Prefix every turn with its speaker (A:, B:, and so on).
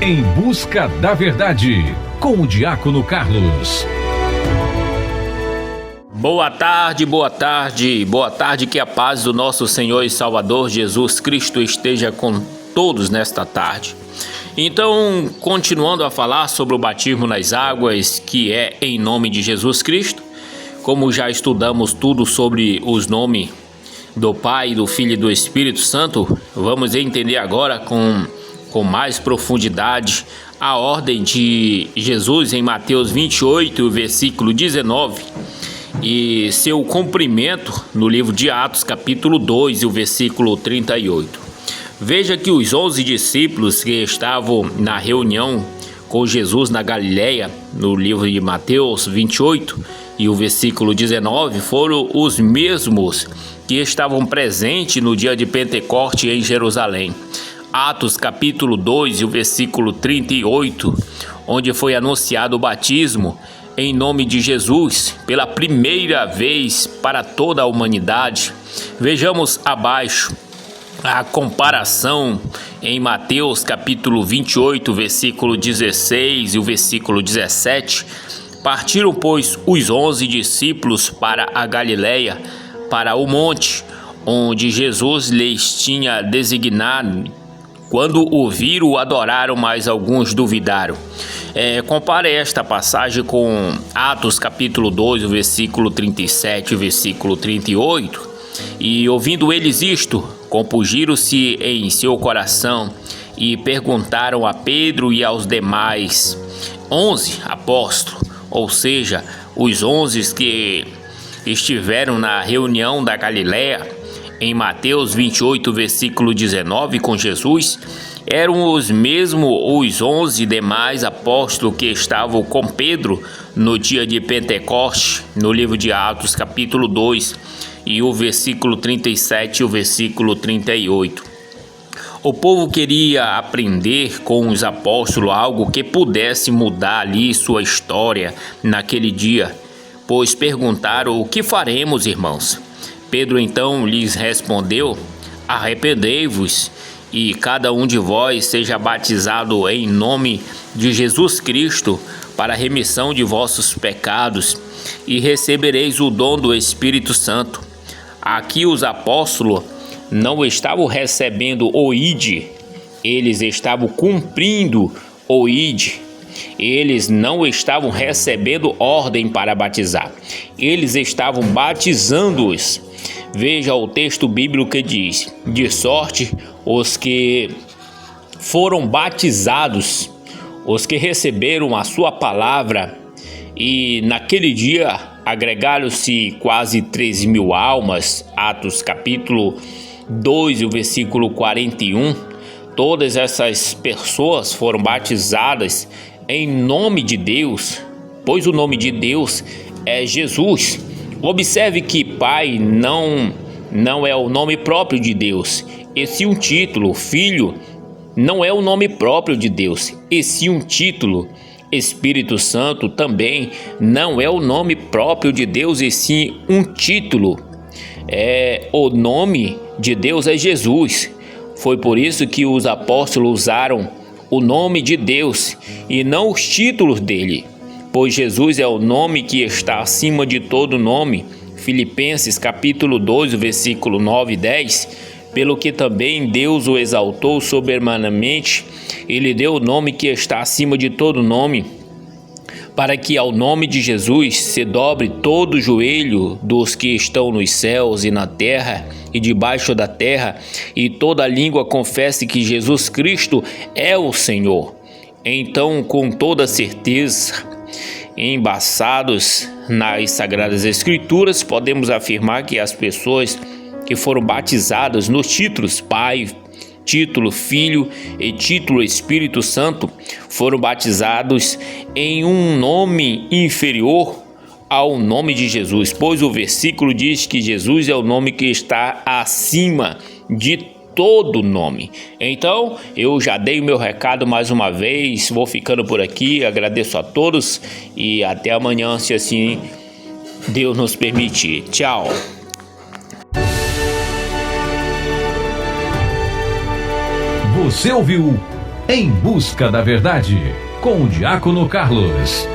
A: Em Busca da Verdade, com o Diácono Carlos.
B: Boa tarde, que a paz do nosso Senhor e Salvador Jesus Cristo esteja com todos nesta tarde. Então, continuando a falar sobre o batismo nas águas, que é em nome de Jesus Cristo, como já estudamos tudo sobre os nomes do Pai, do Filho e do Espírito Santo, vamos entender agora com mais profundidade a ordem de Jesus em Mateus 28, versículo 19, e seu cumprimento no livro de Atos, capítulo 2, e o versículo 38. Veja que os 11 discípulos que estavam na reunião com Jesus na Galileia, no livro de Mateus 28 e o versículo 19, foram os mesmos que estavam presentes no dia de Pentecoste em Jerusalém. Atos capítulo 2 e o versículo 38, onde foi anunciado o batismo em nome de Jesus pela primeira vez para toda a humanidade. Vejamos abaixo a comparação em Mateus capítulo 28, versículo 16 e o versículo 17. Partiram, pois, os 11 discípulos para a Galileia, para o monte, onde Jesus lhes tinha designado. Quando o viram, adoraram, mas alguns duvidaram. Compare esta passagem com Atos capítulo 2, o versículo 37 e o versículo 38. E ouvindo eles isto, compungiram-se em seu coração e perguntaram a Pedro e aos demais 11 apóstolos, ou seja, os 11 que estiveram na reunião da Galileia, em Mateus 28, versículo 19, com Jesus, eram os mesmos os 11 demais apóstolos que estavam com Pedro no dia de Pentecoste, no livro de Atos, capítulo 2, e o versículo 37 e o versículo 38. O povo queria aprender com os apóstolos algo que pudesse mudar ali sua história naquele dia, pois perguntaram: o que faremos, irmãos? Pedro então lhes respondeu: arrependei-vos e cada um de vós seja batizado em nome de Jesus Cristo para a remissão de vossos pecados e recebereis o dom do Espírito Santo. Aqui os apóstolos não estavam recebendo o ide, eles estavam cumprindo o ide. Eles não estavam recebendo ordem para batizar, eles estavam batizando-os. Veja o texto bíblico que diz: de sorte os que foram batizados, os que receberam a sua palavra, e naquele dia agregaram-se quase 3.000 almas. Atos capítulo 2, o versículo 41. Todas essas pessoas foram batizadas em nome de Deus, pois o nome de Deus é Jesus. Observe que Pai não é o nome próprio de Deus, e sim um título. Filho não é o nome próprio de Deus, e sim um título. Espírito Santo também não é o nome próprio de Deus, e sim um título. O nome de Deus é Jesus. Foi por isso que os apóstolos usaram o nome de Deus e não os títulos dele, pois Jesus é o nome que está acima de todo nome. Filipenses capítulo 2, versículo 9 e 10. Pelo que também Deus o exaltou soberanamente, ele deu o nome que está acima de todo nome, para que ao nome de Jesus se dobre todo o joelho dos que estão nos céus e na terra e debaixo da terra, e toda língua confesse que Jesus Cristo é o Senhor. Então, com toda certeza, embasados nas Sagradas Escrituras, podemos afirmar que as pessoas que foram batizadas nos títulos Pai, título Filho e título Espírito Santo foram batizados em um nome inferior ao nome de Jesus, pois o versículo diz que Jesus é o nome que está acima de todo nome. Então, eu já dei o meu recado mais uma vez, vou ficando por aqui, agradeço a todos e até amanhã, se assim Deus nos permitir. Tchau.
A: Você ouviu Em Busca da Verdade, com o Diácono Carlos.